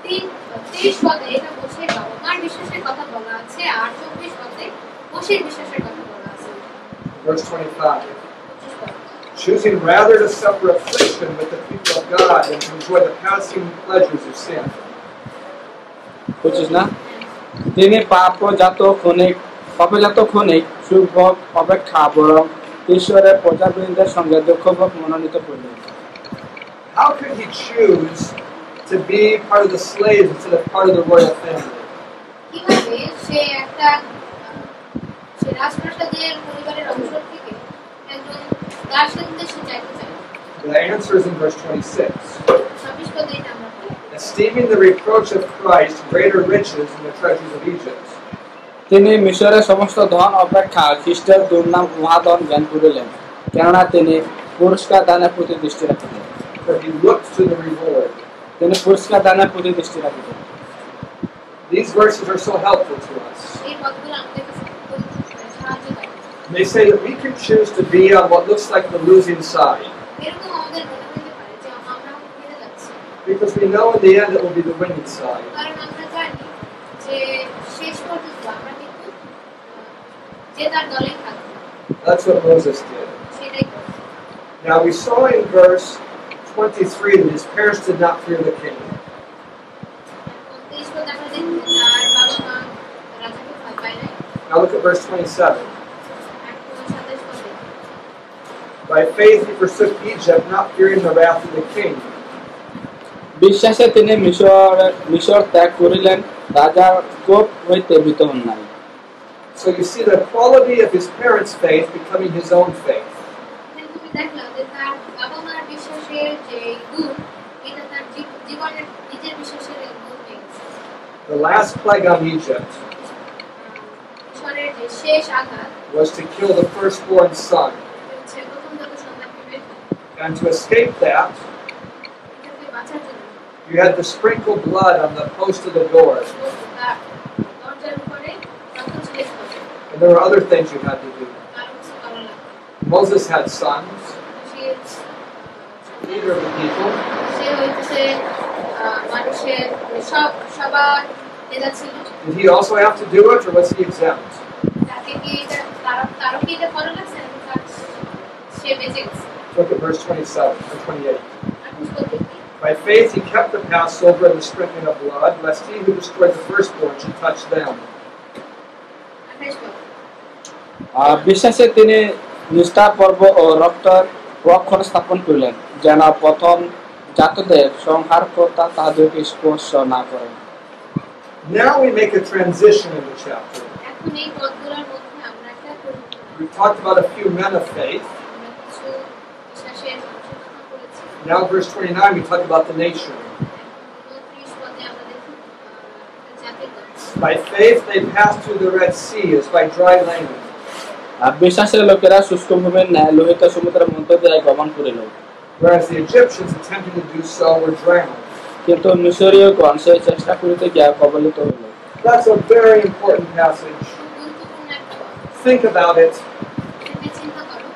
30 পদে এটা বসে বাবা মার বিশ্বাসের কথা বলা আছে আর 24 পদে মোশের বিশ্বাসের কথা বলা আছে। Verse 25. Choosing rather to suffer affliction with the people of God than to enjoy the passing pleasures of sin. বুঝছিস না? তিনি পাপজাত ক্ষণিক সুখভোগ অপেক্ষা বরং ঈশ্বরের প্রজাবৃন্দের সঙ্গে দুঃখভোগ মনোনীত করলেন। How could he choose to be part of the slaves instead of part of the royal family? কিভাবে সে রাজপ্রাসাদের পরিবারের অংশ থেকে একজন দাসত্বের সে চাইতে চায়? The answer is in verse 26. 26 পদে এটা আমরা পাই। Esteeming the reproach of Christ greater riches than the treasures of Egypt. তিনি মিশরের সমস্ত ধন অপেক্ষা খ্রিস্টের দুর্নাম মহাধন জ্ঞান করিলেন, কেননা তিনি পুরস্কার দানের প্রতি দৃষ্টি রাখিলেন। For he looked to the reward. তিনি পুরস্কার দানের প্রতি দৃষ্টি রাখিলেন। These verses are so helpful to us. এই পদগুলো আমাদের সাহায্য করে। They say that we can choose to be on what looks like the losing side, এরকম আমাদের মনে হতে পারে যে আমরা হেরে যাচ্ছি, because we know in the end it will be the winning side. কারণ আমরা জানি যে শেষ পর্যন্ত আমরা কিন্তু জেতার দলেই থাকবো। That's what Moses did. সেটাই করব। Now we saw in verse 23 that his parents did not fear the king. 30 পদে আমরা দেখি তার বাবা মা রাজাকে ভয় পায় নাই। Now look at verse 27. আর 27 পদে By faith he forsook Egypt, not fearing the wrath of the king. বিশ্বাসে তিনি মিশর ত্যাগ করিলেন, রাজার কোপ হইতে ভীত হন নাই। So you see the quality of his parents' faith becoming his own faith. তুমি দেখলাম যে তার বাবা মার বিশ্বাসের যে গুণ এটা তার জীবনের নিজের বিশ্বাসের গুণ হয়ে গেছে। The last plague on Egypt ঈশ্বরের যে শেষ আঘাত was to kill the firstborn son. হচ্ছে প্রথমজাত সন্তানকে মেরে ফেলা। And to escape that, এটাকে বাঁচার জন্য you had to sprinkle blood on the post of the door. তার দরজার উপরে রক্ত ছিটিয়ে দিতে হবে। And there were other things you had to do. তার কিছু করা লাগবে। Moses had sons, say leader of the people. সে হইতেছে মানুষের সবার নেতা ছিল। Did he also have to do it, or was he exempt? তাকে কি এটা তারও কি এটা করা লাগছে নাকি তার সে বেঁচে গেছে? Look at verse 27 or 28. আর বুঝতে দেখি By faith he kept the Passover and the sprinkling of blood, lest he who destroyed the firstborn should touch them. 28 পদ। বিশ্বাসে তিনি নিষ্ঠা পর্ব ও রক্ষণ স্থাপন করিলেন, যেন প্রথম জাতদের সংহারকর্তা তাহাদেরকে স্পর্শ না করেন। Now we make a transition in the chapter. এখন এই পদগুলোর মধ্যে আমরা একটা পরিবর্তন আনবো। We've talked about a few men of faith. আমরা কিছু বিশ্বাসের মানুষের কথা বলেছি। Now verse 29 we talk about the nation. এখন 29 পদে আমরা দেখি জাতির কথা। By faith they passed through the Red Sea as by dry land. বিশ্বাসের লোকেরা শুষ্ক ভূমির ন্যায় লোহিত সমুদ্রের মধ্য দিয়ে গমন করিল, Whereas the Egyptians attempting to do so were drowned. কিন্তু মিশরীয়গণ সেই চেষ্টা করিতে গিয়া কবলিত হইল। That's a very important passage. খুব গুরুত্বপূর্ণ একটা পদ। Think about it. তুমি চিন্তা করো,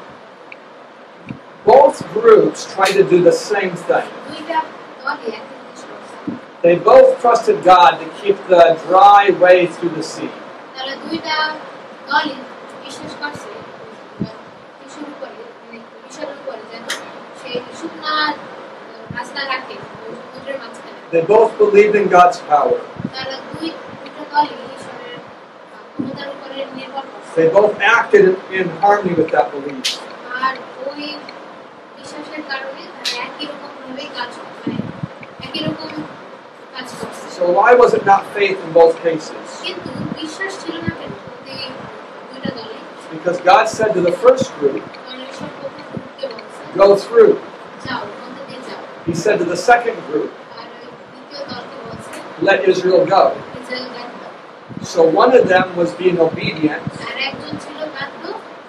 Both groups tried to do the same thing. দুইটা দলই একই জিনিস করছে। They both trusted God to keep the dry way through the sea. তারা দুইটা দলই বিশ্বাস করছে ঈশ্বরের উপরে যেন সেই শুকনা রাস্তা রাখে সমুদ্রের মাঝখানে। They both believed in God's power. তারা দুইটা দলই ঈশ্বরের ক্ষমতার উপরে নির্ভর করছে। They both acted in harmony with that belief. আর ওই বিশ্বাসের কারণে তারা একই রকম ভাবে কাজ So why was it not faith in both cases? কিন্তু বিশ্বাস ছিল না কেন প্রতি দুইটা দলে? Because God said to the first group, কারণ ঈশ্বর প্রথম গ্রুপকে বলছে go through. যাও, অন্তত দিয়ে যাও। He said to the second group, আর দ্বিতীয় দলকে বলছে let Israel go. ইসরায়েল বাদ দাও। So one of them was being obedient, আর একজন ছিল বাধ্য,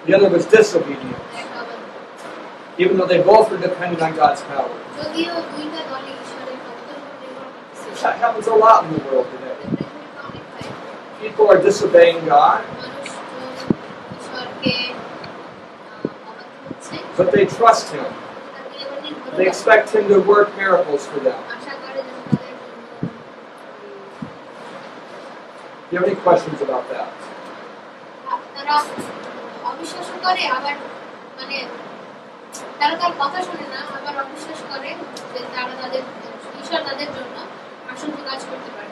the other was disobedient, একটা অবাধ্য। even though they both were depending on God's power. যদিও দুইটা দলই ঈশ্বরের ক্ষমতার উপর নির্ভর করতেছিল। That happens a lot in the world today. পৃথিবীতে অনেক হয়। People are disobeying God, মানুষ ঈশ্বরকে অবাধ্য হচ্ছে, but they trust Him. তাদের উপর নির্ভর They করে। expect Him to work miracles for them. আশা করে যেন তাদের জন্য Do you have any questions about that? তারা অবিশ্বাস করে, আবার মানে তারা তার কথা শোনে না, আবার অবিশ্বাস করে যে তারা তাদের ঈশ্বর তাদের জন্য আসল কাজ করতে পারে।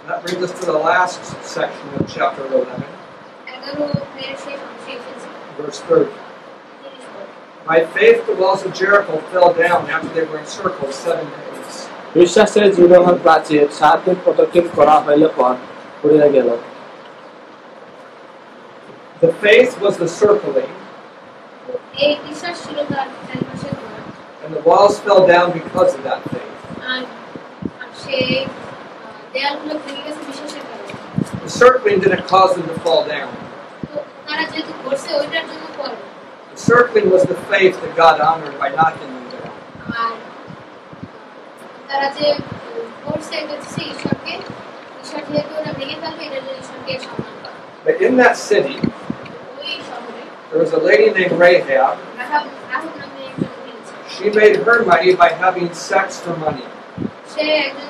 That brings us to the last section of chapter 11, 11 এর শেষ অংশে এসেছে verse 30. 30 পদ। By faith, the walls of Jericho fell down after they were encircled 7 days. বিশ্বাসে জীবনের প্রাচীর 7 দিন প্রদক্ষিণ করা হইলে পর পড়িয়া গেল। The faith was the circling, এই বিশ্বাস ছিল তার চারপাশে ঘোরা, and the walls fell down because of that faith. আর সে দেয়ালগুলো ভেঙে গেছে বিশ্বাসের কারণে। The circling didn't cause them to fall down. তো তারা যেহেতু করছে ওইটার জন্য পড়ে, The circling was the faith that God honored by knocking them down. আর তারা যে করছে এটা হচ্ছে ঈশ্বরকে, ঈশ্বর যেহেতু ওরা ভেঙে ফেলবে এটার জন্য ঈশ্বরকে সম্মান করা। But in that city, ওই শহরে there was a lady named Rahab. Rahab নামে একজন মহিলা ছিল। She made her money by having sex for money. সে একজন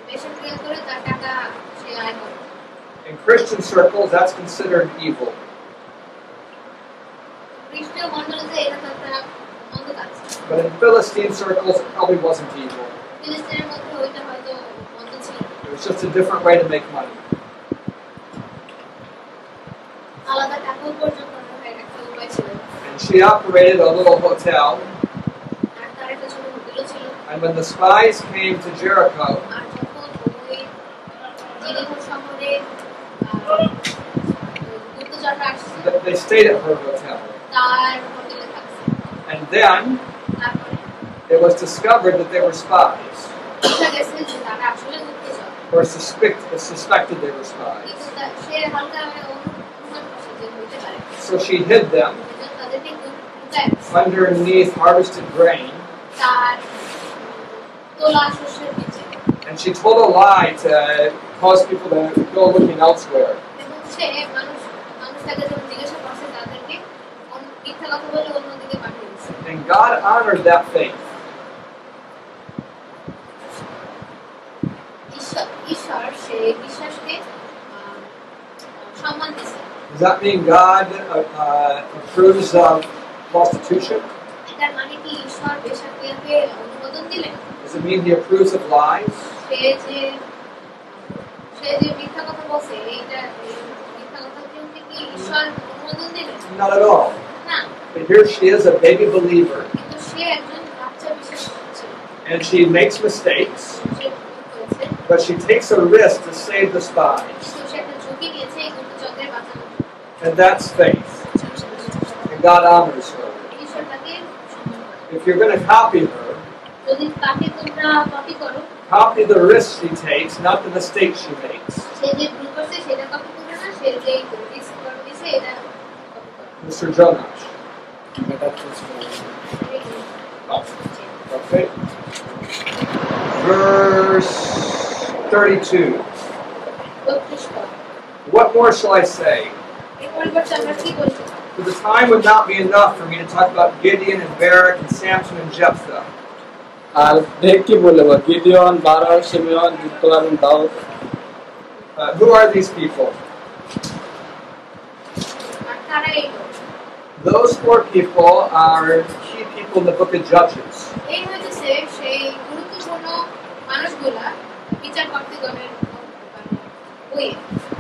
বেশ্যাক্রিয়া করে তার টাকা সে আয় করে। In Christian circles, that's considered evil. খ্রিস্টীয় মণ্ডলীতে এটা তো একটা মন্দ কাজ। But in Philistine circles, it probably wasn't evil. ফিলিস্তিনের মধ্যে ওইটা হয়তো মন্দ ছিল। It was just a different way to make money. আলাদা টাকা উপার্জন করার একটা উপায় ছিল। And she operated a little hotel. আর তার একটা ছোট হোটেলও ছিল। And when the spies came to Jericho, আর যখন ওই জিরিকো শহরে গুপ্তচররা আসছে, they stayed at her hotel. তার হোটেলে থাকছে। And then তারপরে it was discovered that they were spies, দেখা গেছে যে তারা আসলে গুপ্তচর, or suspected they were spies. কিন্তু সে হালকা অনুমান করছে যে হইতে পারে। So she hid them এজন্য তাদেরকে লুকায় রাখছে। underneath harvested grain, তার তোলা শস্যের নিচে, and she told a lie to cause people to go looking elsewhere. এবং সে মানুষ তাকে যখন জিজ্ঞাসা করছে তাদেরকে মিথ্যা কথা বলে অন্যদিকে পাঠিয়ে দিচ্ছে। And God honored that faith. ঈশ্বর সেই বিশ্বাসকে সম্মান দিচ্ছে। Does that mean God approves of prostitution? এটার মানে কি ঈশ্বর বেশ্যাক্রিয়াকে অনুমোদন দিলেন? Does it mean He approves of lies? সে যে মিথ্যা কথা বলছে, এইটা মিথ্যা কথা বলতে কি ঈশ্বর অনুমোদন দিলেন? Not at all. না, But here she is, a baby believer, কিন্তু সে একজন বাচ্চা বিশ্বাস করছে। and she makes mistakes, সে ভুল করেছে, but she takes a risk to save the spies. কিন্তু সে একটা ঝুঁকি নিয়েছে এই গুপ্তচরদের বাঁচানোর জন্য। And that's faith. And God honors her. ঈশ্বর তাকে সম্মান করে। If you're going to copy her, যদি তাকে তোমরা কপি করো, copy the risk she takes, not the mistakes she makes. সে যে ভুল করছে সেটা কপি করবে না, সে যে রিস্ক করে দিয়েছে এটা কপি করবে। Mr. Jonash. Okay. Verse 32. 32 পদ। What more shall I say? এর পরিবর্তে আমরা কি বলতে পারি? For the time would not be enough for me to talk about Gideon and Barak and Samson and Jephthah. আর দেখ কি বলবো, গিদিয়ন, বারাক, শিমিয়ন, যুদ্ধ এবং দাউদ। Who are these people? আর তারা এই লোক। Those 4 people are key people in the book of Judges. এই হইতেছে সেই গুরুত্বপূর্ণ মানুষগুলা বিচারকর্তাগণের বইয়ে।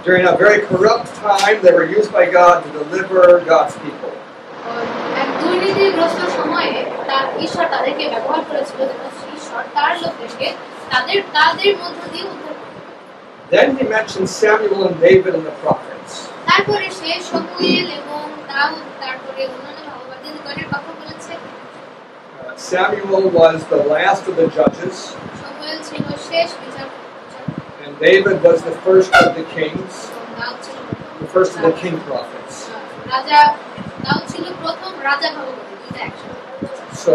During a very corrupt time, they were used by God to deliver God's people. এক দুর্নীতিগ্রস্ত সময়ে তার ঈশ্বর তাদেরকে ব্যবহার করেছিল যেন ঈশ্বর তার লোকদেরকে তাদের মধ্য দিয়ে উদ্ধার করতে পারে। Then he mentions Samuel and David and the prophets. তারপরে সে শমূয়েল এবং দাউদ তারপরে অন্যান্য ভগবদ্গীতার কথা বলেছে। Samuel was the last of the judges, শমূয়েল ছিল শেষ বিচারক and David was the first of the kings, এবং দাউদ ছিল the first of the king prophets. রাজা। দাউদ ছিল প্রথম রাজা ভগবতী, দুইটা একসাথে। So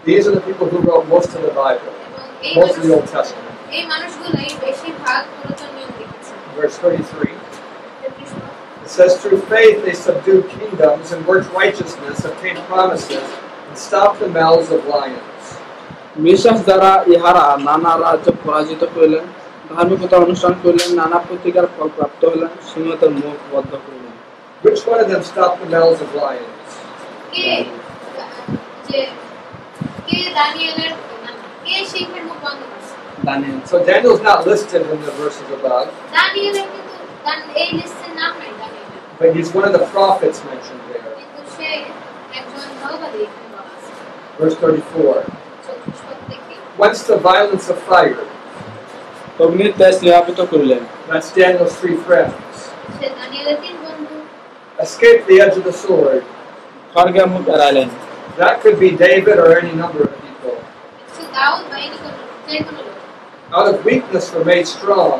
these are the people who wrote most of the Bible, এবং এই most of the Old Testament. এই মানুষগুলোই বেশিরভাগ পুরাতন নিয়ম লিখেছে। Verse 33. It says, through faith they subdued kingdoms and worked righteousness, obtained promises, and stopped the mouths of lions. বিশ্বাস দ্বারা ইহারা নানা রাজ্য পরাজিত করিলেন, ধার্মিকতা অনুষ্ঠান করিলেন, নানা প্রতিকার ফল প্রাপ্ত হইলেন, সিংহদের মুখ বদ্ধ করিলেন। Which one of them stopped the mouths of lions? কে যে কে দানিয়েলের কে সিংহের মুখ বন্ধ করছে? Daniel. So Daniel's not listed in the verses above, দানিয়েলের কিন্তু এই লিস্টে নাম নাই দানিয়েলের, but he's one of the prophets mentioned there. কিন্তু সে একজন ভগবতী এখানে বলা আছে। Verse 34. 34 পদ দেখি। Whence the violence of fire? অগ্নির তেজ নির্বাপিত করিলেন। That's Daniel's three friends. সে দানিয়েলের তিন বন্ধু Escaped the edge of the sword. খড়গের মুখ এড়াইলেন। That could be David or any number of people. সে দাউদ বা এনি কোনো যে কোনো লোক। Out of weakness were made strong.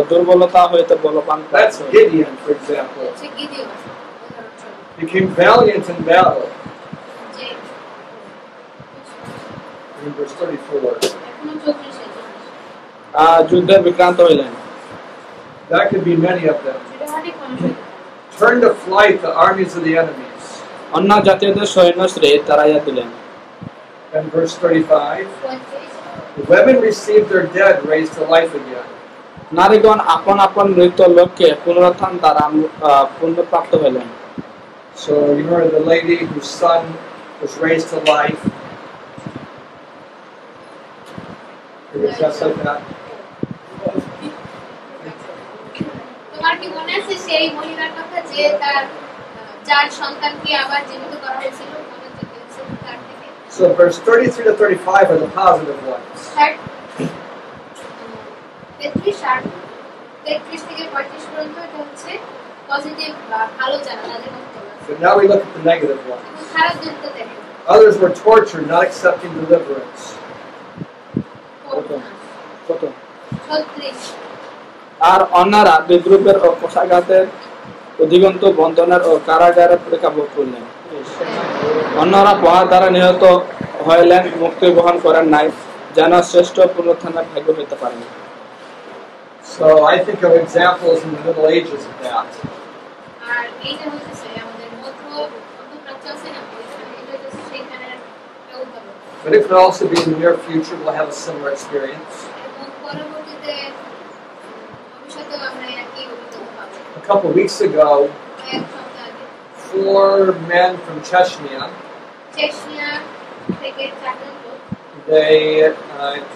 দুর্বলতা হইতে বলবান। That's Gideon, for example. Say Gideon উদাহরণস্বরূপ। Became valiant in battle. যে In verse 34. এখনো 34 যুদ্ধে বিক্রান্ত হইলেন। That could be many of them. সেটা অনেক মানুষ। Turned to flight the armies of the enemies. অন্য জাতীয়দের সৈন্যশ্রী তাড়াইয়া দিলেন। And verse 35. 35 The women received their dead raised to life again. নারীগণ আপন আপন মৃত লোককে পুনরুত্থান দ্বারা পুনঃপ্রাপ্ত হইলেন। So you remember the lady whose son was raised to life. It was just like that. তোমার কি মনে আছে সেই মহিলার কথা যে তার যার সন্তানকে আবার জীবিত করা হয়েছিল মনে হচ্ছে তার থেকে? So verse 33 to 35 are the positive ones. 33 থেকে 35 পর্যন্ত এটা হচ্ছে পজিটিভ বা ভালো যারা তাদের কথা বলা আছে। So now we look at the negative ones. এখন খারাপ দিকটা দেখেন। Others were tortured, not accepting deliverance. কত? 36 আর অন্যরা বিদ্রুপের ও কোষাঘাতের অধিগন্ত বন্ধনের ও কারাগারে পরীক্ষা ভোগ করলেন। অন্যরা প্রহার দ্বারা নিহত হইলেন, মুক্তি গ্রহণ করেন নাই, যেন শ্রেষ্ঠ পুনরুত্থানের ভাগ্য হইতে পারেন। So I think of examples in the Middle Ages of that. আর এইটা হচ্ছে আমাদের মধ্যপ্রাচ্য আছে না, এটা হচ্ছে সেখানে একটা উদাহরণ। But it could also be in the near future we'll have a similar experience. এবং পরবর্তীতে ভবিষ্যতেও আমরা একই অভিজ্ঞতা পাবো। A couple weeks ago, এক সপ্তাহ আগে 4 men from Chechnya, চেচনিয়া থেকে 4 লোক they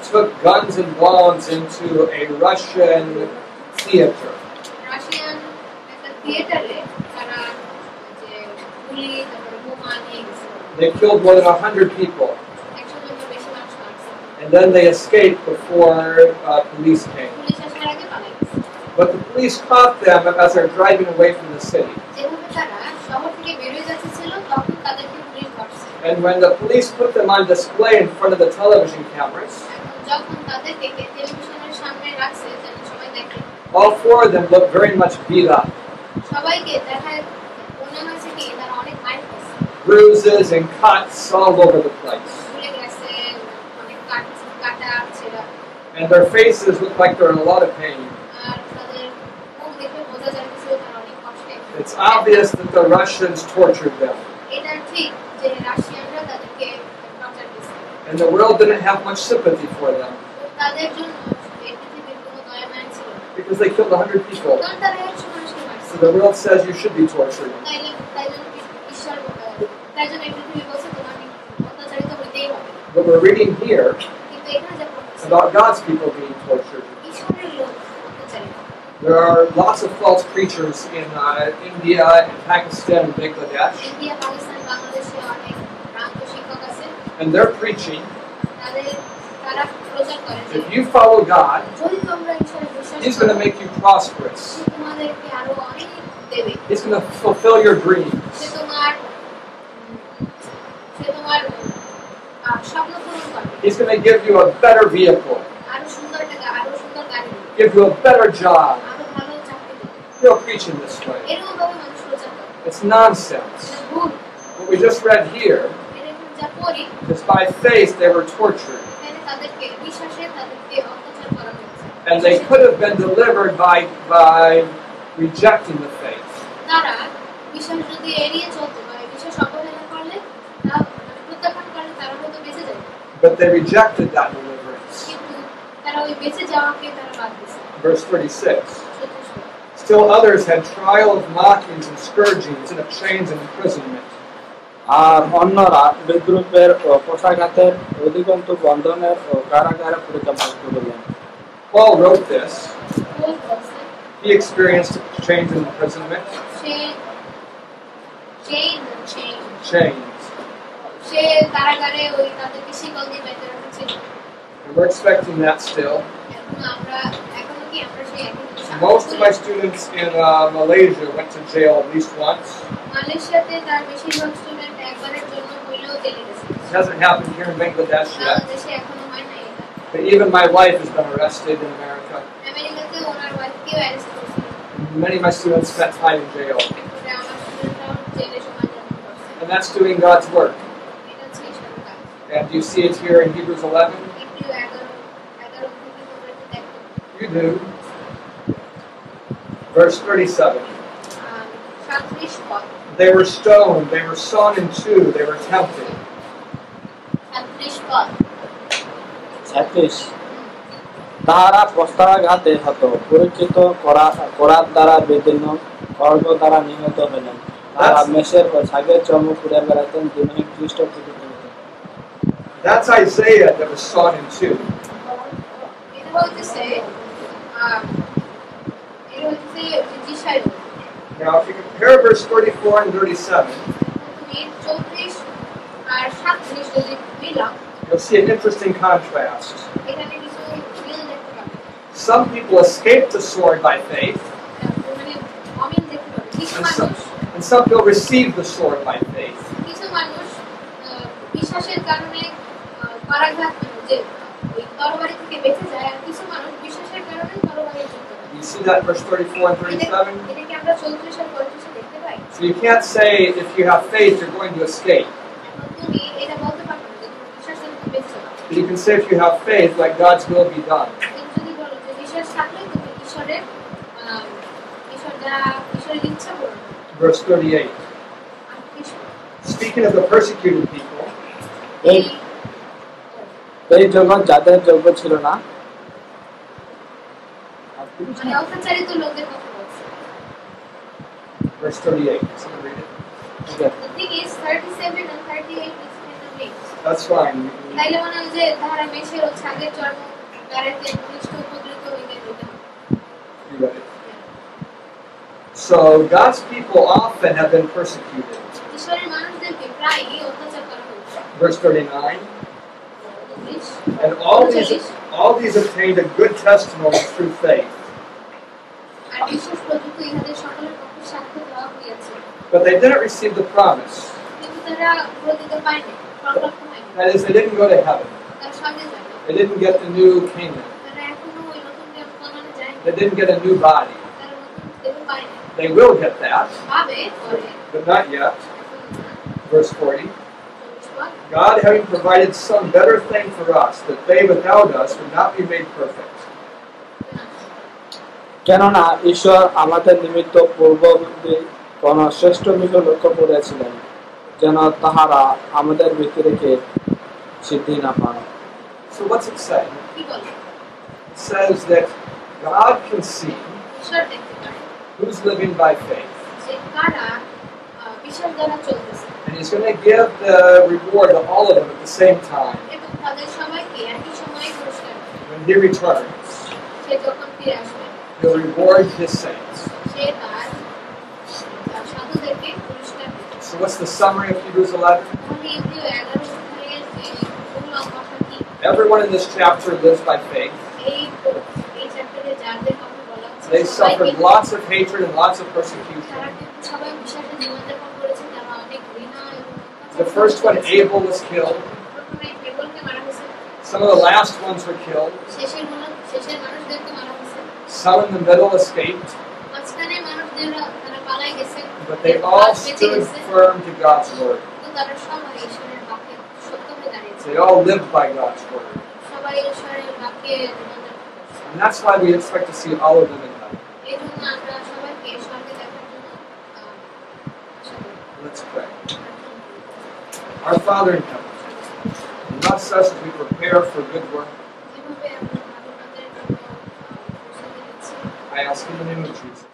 took guns and bombs into a Russian theater. Russian একটা থিয়েটারে তারা যে গুলি তারপরে বোমা নিয়ে গেছে। They killed more than 100 people, 100 জনের বেশি মানুষ মারছে। and then they escaped before police came. Police আসার আগে পালিয়ে গেছে। But the police caught them as they're driving away from the city. যেভাবে তারা শহর থেকে বের হয়ে যাচ্ছিল তখন তাদেরকে পুলিশ ধরছে। And when the police put them on display in front of the television cameras, এখন যখন তাদেরকে টেলিভিশনের সামনে রাখছে যেন সবাই দেখে, all 4 of them looked very much beat up. সবাইকে দেখায় মনে হয়েছে কি তারা অনেক মাইর খাচ্ছে, Bruises and cuts all over the place. ভুলে গেছে, অনেক কাটা ছিল। And their faces looked like they're in a lot of pain. আর তাদের মুখ দেখে বোঝা যাচ্ছিল তারা অনেক কষ্টে। It's obvious that the Russians tortured them. এটা ঠিক যে রাশিয়ানরা তাদেরকে টর্চার দিয়েছে। And the world didn't have much sympathy for them তাদের জন্য এই পৃথিবীর কোনো দয়া মায়া ছিল না। because they killed 100 people. কারণ তারা 100 মানুষকে মারছে। So the world says you should be tortured. তাই জন্য ঈশ্বর তাই জন্য এই পৃথিবী বলছে তোমাকে অত্যাচারিত হইতেই হবে। But we're reading here কিন্তু এখানে যা পড়তেছে about God's people being tortured. ঈশ্বরের লোক অত্যাচারিত। There are lots of false preachers in India and Pakistan and Bangladesh, India, Pakistan, বাংলাদেশে অনেক ভ্রান্ত শিক্ষক আছে। and they're preaching তাদের তারা প্রচার করে যে if you follow God, যদি তোমরা ঈশ্বরে বিশ্বাস He's going to করো make you prosperous. সে তোমাদেরকে আরো অনেক দেবে He's going to fulfill your dreams. সে তোমার স্বপ্ন পূরণ করবে He's going to give you a better vehicle, আরো সুন্দর গাড়ি দেবে give you a better job. আরো ভালো চাকরি দেবে You're preaching this way. এরকম ভাবে মানুষ প্রচার করে It's nonsense. এটা ভুল What we just read here এরকম যা পড়ি is by faith they were tortured. এখানে তাদেরকে বিশ্বাসে তাদেরকে অত্যাচার করা হয়েছে And they could have been delivered by rejecting the faith. তারা বিশ্বাস যদি এড়িয়ে চলতে পারে বিশ্বাস অবহেলা করলে তা প্রত্যাখ্যান করলে তারা হয়তো বেঁচে যাবে But they rejected that deliverance. কিন্তু তারা ওই বেঁচে যাওয়াকে তারা বাদ দিয়েছে Verse 36. 36 Still others had trials, mockings, and scourgings, and of chains and imprisonment. আর অন্যরা বিদ্রুপের ও পোশাঘাতের অধিকন্তু বন্ধনের ও কারাগারে পরীক্ষা পাশ করিলেন। Paul wrote this. বল বলছে He experienced chains and imprisonment. Say Chains. সে কারাগারে ওই তাদেরকে শিকল দিয়ে বেঁধে রেখেছিল And we're expecting that still. এখনো কি আমরা সেই একই জিনিস Most of my students in Malaysia went to jail at least once. মালয়েশিয়াতে তার বেশিরভাগ স্টুডেন্ট একবারের জন্য হইলেও জেলে গেছে It hasn't happened here in Bangladesh yet. বাংলাদেশে এখনো হয় না এটা But even my wife has been arrested in America. আমেরিকাতে ওনার ওয়াইফকেও অ্যারেস্ট করছিল Many of my students spent time in jail. এরপরে আমার স্টুডেন্টরাও জেলে সময় যাপন করছে And that's doing God's work. এটা হচ্ছে ঈশ্বরের কাজ And you see it here in Hebrews 11? একটু 11 থেকে তোমরা একটু দেখো You do. Verse 37. 37 পদ They were stoned, they were sawn in two, they were tempted. 37 পদ 36 তাহারা প্রস্তারাঘাতে হত পরীক্ষিত করার দ্বারা বিদীর্ণ খড়গ দ্বারা নিহত হইলেন তাহারা মেষের ও ছাগের চর্ম পুড়ে বেড়াতেন দিনহীন খ্রিস্ট পূজিত হইতেন। That's Isaiah that was sawn in two. এটা হইতেছে যিশায়া Now, if you compare verse 34 and 37, তুমি 34 আর 37 যদি মিলাও you'll see an interesting contrast. এখানে কিছু মিল দেখতে পাবে Some people escaped the sword by faith, মানে অমিল দেখতে পাবে কিছু মানুষ and some people received the sword by faith. কিছু মানুষ বিশ্বাসের কারণে পরাঘাত যে ওই তরবারি থেকে বেঁচে যায় আর কিছু মানুষ বিশ্বাসের কারণে তরবারি যুক্ত হয় You see that in verse 34 and 37? এটা কি আমরা 34 আর 35 দেখতে পাই So you can't say if you have faith, you're going to escape. এখন তুমি এটা বলতে পারবে না যে তুমি বিশ্বাসের উপর বেঁচে যাবে But you can say if you have faith, let God's will be done. তুমি যদি বলো যে বিশ্বাস থাকলে তুমি ঈশ্বরের ইচ্ছা পূরণ করবে Verse 38. 38 Speaking of the persecuted people, এই জগৎ যাদের যোগ্য ছিল না মানে অত্যাচারিত লোকদের কথা বলছে verse 38. Someone read it. The thing is 37 and 38 is kind of linked. That's fine. তাইলে মনে হয় যে তাহারা মেষের ও ছাগের চর্ম গাড়িতে খ্রিস্ট উপদ্রুত হইতে হইতে হবে। You read it. So God's people often have been persecuted. ঈশ্বরের মানুষদেরকে প্রায়ই অত্যাচার করা হচ্ছে Verse 39. 39 And all these obtained a good testimony through faith. আর বিশ্বাস প্রযুক্ত ইহাদের সকলের পক্ষে সাক্ষ্য দেওয়া হইয়াছে But they didn't receive the promise. কিন্তু তারা প্রতিজ্ঞা পায়নি প্রকল্প হয়নি That is, they didn't go to heaven. তারা স্বর্গে যাবে They didn't get the new Canaan. তারা এখনো ওই নতুন কনানে যায়নি They didn't get a new body. তারা নতুন দেহ পায়নি They will get that, পাবে পরে but not yet. এখন না Verse 40. 40 God having provided some better thing for us, that they without us would not be made perfect. কেননা ঈশ্বর আমাদের নিমিত্ত পূর্ববর্তী কোন শ্রেষ্ঠ বিষয় লক্ষ্য করেছিলেন যেন তাহারা আমাদের ভিতরে সিদ্ধি না পান। So what's it say? কি বলে It says that God can see ঈশ্বর দেখতে পারে who's living by faith. যে কারা বিশ্বাস দ্বারা চলতেছে And He's going to give the reward to all of them at the same time এবং তাদের সবাইকে একই সময়ে পুরস্কার দেবে। when He returns. সে যখন ফিরে আসবে He'll reward His saints. সে তার সাধুদেরকে পুরস্কার দেবে। So what's the summary of Hebrews 11? তাহলে ইব্রিয় 11 অধ্যায়ের যে মূল অংশটা কি? Everyone in this chapter lives by faith. এই চ্যাপ্টারে যাদের কথা বলা হচ্ছে They সবাই suffered কিন্তু lots of hatred and lots of persecution. তারা কিন্তু সবাই বিশ্বাসে জীবনযাপন করেছে, তারা অনেক ঘৃণা এবং The first one, Abel, was killed. প্রথমে হেবেলকে মারা হয়েছে, Some of the last ones were killed. শেষের মানুষদেরকে মারা হয়েছে, Some in the middle escaped. মাঝখানে মানুষদেররা তারা পালাই গেছে, But they all stood firm to God's word. কিন্তু তারা সবাই ঈশ্বরের বাক্যে সত্য হয়ে দাঁড়িয়েছে, They all lived by God's word. সবাই ঈশ্বরের বাক্যে জীবনযাপন করছে। And that's why we expect to see all of them in heaven. এই জন্য আমরা সবাইকে স্বর্গে দেখার জন্য আশা করি। Let's pray. Our Father in heaven, bless us as we prepare for good work. যেভাবে আমরা ভালো কাজের জন্য প্রস্তুতি নিচ্ছি, I ask in the name of Jesus.